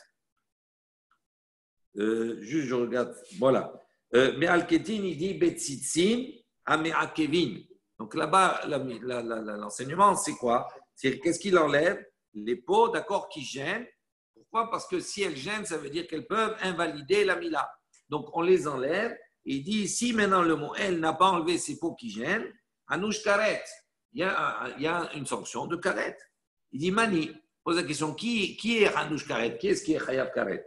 Juste, je regarde, voilà. Mais Al-Ketin, il dit Betsitzin, Ameakevin. Donc là-bas, l'enseignement, c'est quoi? C'est qu'est-ce qu'il enlève? Les peaux, d'accord, qui gênent. Pourquoi? Parce que si elles gênent, ça veut dire qu'elles peuvent invalider la Mila. Donc on les enlève. Et il dit, si maintenant le mot elle n'a pas enlevé ces peaux qui gênent, Anouch Karet, il y a une sanction de Karet. Il dit Mani, pose la question, qui est Anouch Karet? Qui est-ce qui est Hayab Karet?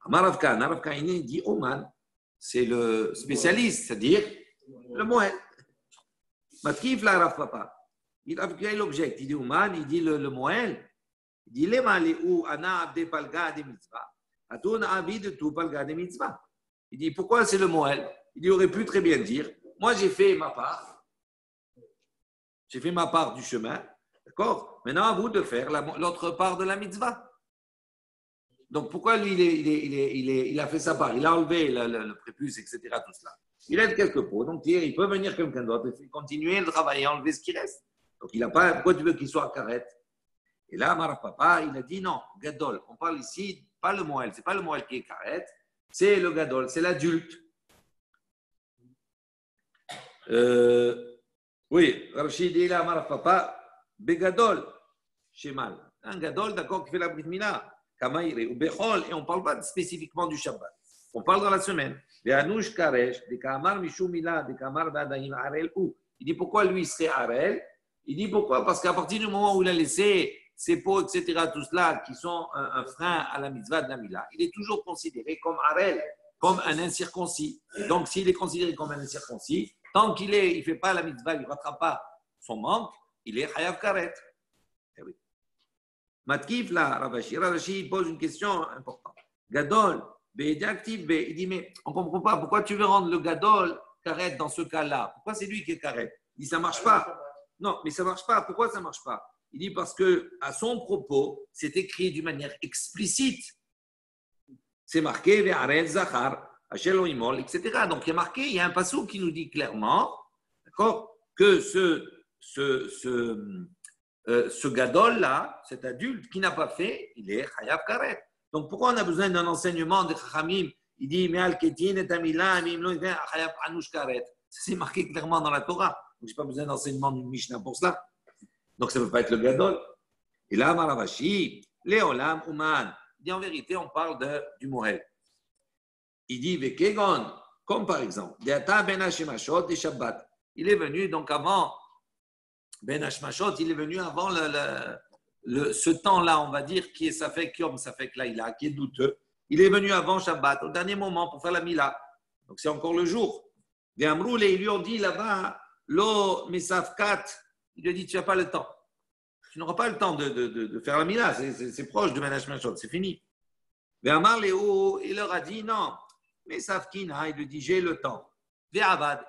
Maravkan, il dit Oman, c'est le spécialiste, c'est-à-dire le Moël. Matkif la Rav Papa. Il objecte, il dit Oman, il dit le Moël, il dit Lema le'u ana abde palga de mitzvah, atun avid tu palga de mitzvah. Il dit pourquoi c'est le Moël? Il aurait pu très bien dire moi j'ai fait ma part. J'ai fait ma part du chemin, d'accord? Maintenant, à vous de faire l'autre part de la mitzvah. Donc, pourquoi lui, il a fait sa part? Il a enlevé le prépuce, etc., tout cela. Il aide quelques pots. Donc, il peut venir quelqu'un d'autre et continuer le travail et enlever ce qui reste. Donc, il n'a pas. Pourquoi tu veux qu'il soit à carrette? Et là, Maraf Papa, il a dit non, Gadol. On parle ici, pas le Moël. Ce n'est pas le Moël qui est carrette, c'est le Gadol, c'est l'adulte. Oui, Rachid dit là, Maraf Papa, Begadol, Shemal. Un Gadol, d'accord, qui fait la Brit Mila. Kamaïre ou Bechol, et on ne parle pas spécifiquement du Shabbat. On parle dans la semaine. Ve'anush karesh, de Kamar Mishum Mila, de Kamar Vadaim Arel ou. Il dit pourquoi lui serait Arel? Il dit pourquoi? Parce qu'à partir du moment où il a laissé ses pots, etc., tout cela, qui sont un frein à la mitzvah de la Mila, il est toujours considéré comme Arel, comme un incirconcis. Et donc, s'il est considéré comme un incirconcis, tant qu'il ne fait pas la mitzvah, il ne rattrape pas son manque, il est Chayav Karet. Eh oui. Matkif là, Ravashi pose une question importante. Gadol, actif, il dit mais on ne comprend pas pourquoi tu veux rendre le Gadol carré dans ce cas-là. Pourquoi c'est lui qui est carré? Il dit ça ne marche pas. Non, mais ça ne marche pas. Pourquoi ça ne marche pas? Il dit parce que à son propos, c'est écrit d'une manière explicite. C'est marqué Ve'arel Zachar, Hachel Oimol, etc. Donc il y a marqué, il y a un passage qui nous dit clairement, d'accord, que ce gadol-là, cet adulte qui n'a pas fait, il est chayav karet. Donc pourquoi on a besoin d'un enseignement de Chachamim? Il dit, mais al-ketin et amila, chayav anush karet. C'est marqué clairement dans la Torah. Donc je n'ai pas besoin d'enseignement d'une Mishnah pour cela. Donc ça ne peut pas être le gadol. Et là, Maravashi, Léolam Uman. Il dit en vérité, on parle du Moël. Il dit, Vekegon, comme par exemple, Deata ben Hashemashot de Shabbat. Il est venu donc avant. Ben Hashmashot, il est venu avant ce temps-là, on va dire, qui est Safek Yom, Safek Laïla, qui est douteux. Il est venu avant Shabbat, au dernier moment, pour faire la Mila. Donc, c'est encore le jour. Et ils lui ont dit là-bas, Lo Mesafkat, il lui a dit, tu n'as pas le temps. Tu n'auras pas le temps de faire la Mila, c'est proche de Ben Hashmashot, c'est fini. Et Amar Léo, il leur a dit, non, Mesafkina, il lui dit, j'ai le temps. Et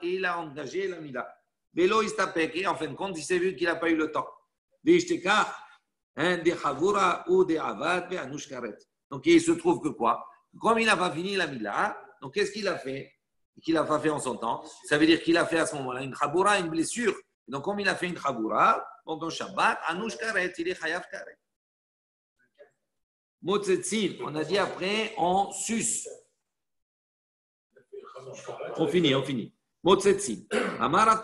il a engagé la Mila. Vélo, il s'appelle, et en fin de compte, il s'est vu qu'il n'a pas eu le temps. Donc, il se trouve que quoi? Comme il n'a pas fini la Mila, donc qu'est-ce qu'il a fait? Qu'il n'a pas fait en son temps. Ça veut dire qu'il a fait à ce moment-là une chaboura, une blessure. Donc, comme il a fait une chaboura, pendant Shabbat, Anush Karet, il est Chayav Karet. Motzetzin, on a dit après, on suce. On finit. Motzetzin. Amar Rav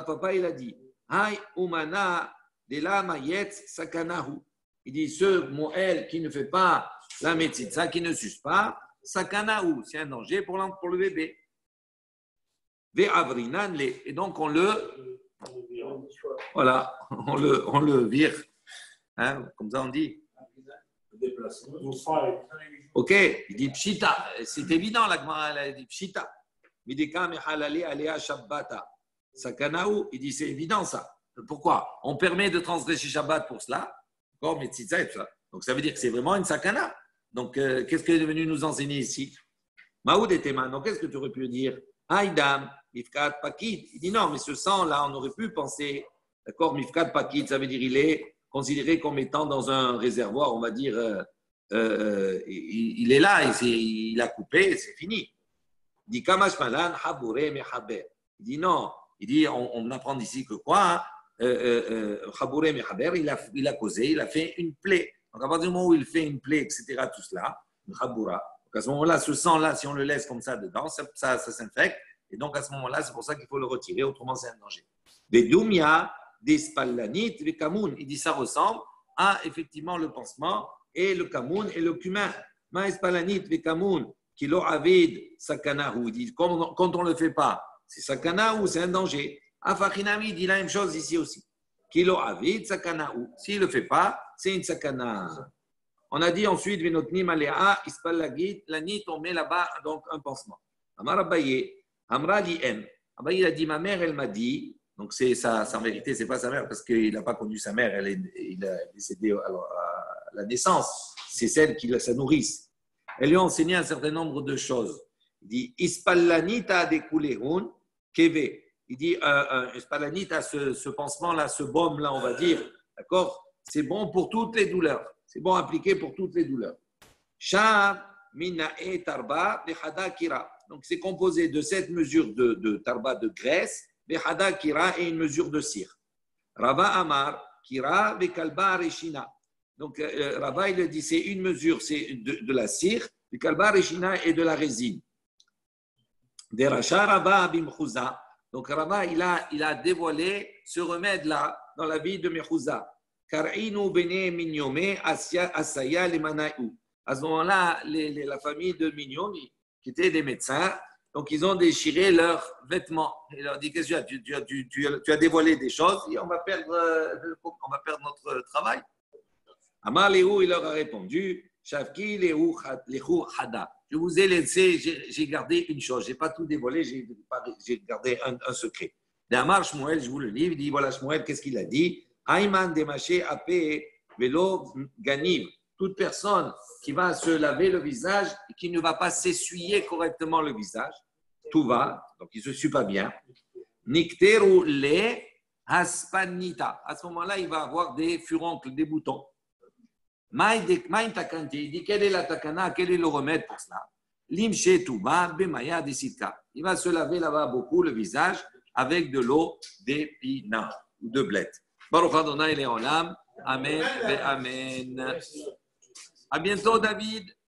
Papa, il a dit, Hay umana de la mayet sakanahu. Il dit, ce Moël qui ne fait pas la metzitza, qui ne suce pas, sakanahu, c'est un danger pour le bébé. Ve'avrinan le. Et donc on le vire. Hein, comme ça on dit. Ok, il dit pshita. C'est évident, la Gemara a dit pshita. Mideka mehalali alea shabbata. Sakanaou, il dit c'est évident ça. Pourquoi? On permet de transgresser Shabbat pour cela. Encore, mais tzitza et tout ça. Donc ça veut dire que c'est vraiment une sakana. Donc qu'est-ce qu'il est venu nous enseigner ici? Maoud et Théman. Donc qu'est-ce que tu aurais pu dire? Aïdam, mifkat pakid. Il dit non, mais ce sang-là, on aurait pu penser, d'accord, mifkat pakid, ça veut dire il est considéré comme étant dans un réservoir, on va dire, il est là, il a coupé, c'est fini. Il dit kamash malan haboure mechaber. Il dit non. Il dit on apprend d'ici que quoi? Chaboure mechaber, il a causé, il a fait une plaie. Donc à partir du moment où il fait une plaie, etc., tout cela, une chaboura. Donc à ce moment-là, ce sang-là, si on le laisse comme ça dedans, ça s'infecte. Et donc à ce moment-là, c'est pour ça qu'il faut le retirer, autrement c'est un danger. Des doumia, des spallanit, des kamoun. Il dit ça ressemble à effectivement le pansement et le kamoun et le cumin. Ma spallanit, des kamoun, kilo avid, sakanahu. Il dit quand on ne le fait pas, c'est sakanahu, c'est un danger. Afachinami dit la même chose ici aussi. Kilo avid, sakanahu. S'il ne le fait pas, c'est une sakana. On a dit ensuite, Vinotnim alea, ispallagit, la nit, on met là-bas donc un pansement. Amar Abaye, Amra li em. Abaye a dit, ma mère, elle m'a dit, donc c'est ça, en vérité, c'est pas sa mère parce qu'il n'a pas connu sa mère, il est décédé à la naissance, c'est celle qui sa nourrice. Elle lui a enseigné un certain nombre de choses. Il dit, ispallanita de kulehun keve. Il dit, ispallanita, ce pansement-là, ce baume-là, on va dire, d'accord, c'est bon pour toutes les douleurs. C'est bon appliqué pour toutes les douleurs. Shav minae tarba vechada kira. Donc c'est composé de 7 mesures de tarba de graisse, vechada kira et une mesure de cire. Rava Amar kira vekalba reshina. Donc Rava il dit c'est une mesure, c'est de la cire, vekalba reshina et de la résine. Deracha Rava abimchuza. Donc Rava il a dévoilé ce remède là dans la vie de Mechouza. Kar'inu bene minyome asaya lemanaïu. À ce moment-là, la famille de Mignon, qui étaient des médecins, donc ils ont déchiré leurs vêtements. Il leur dit, qu'est-ce que tu as dévoilé des choses et on va perdre notre travail. Amar Léhou, il leur a répondu, Shavki Léhou Hada. Je vous ai laissé, j'ai gardé une chose, je n'ai pas tout dévoilé, j'ai gardé un secret. D'Amar Shmuel, je vous le livre, il dit, voilà Shmuel, qu'est-ce qu'il a dit? Aïman Demaché Apé Velo Ganiv. Toute personne qui va se laver le visage et qui ne va pas s'essuyer correctement le visage, tout va, donc il ne se sue pas bien. Nikteru le haspanita. À ce moment-là, il va avoir des furoncles, des boutons. Maïn takante, il dit quelle est la takana, quel est le remède pour cela? Limche tuba bemaya desitka. Il va se laver là-bas beaucoup le visage avec de l'eau d'épinard ou de blé. Baruch Adonai Leolam. Amen et Amen. À bientôt, David.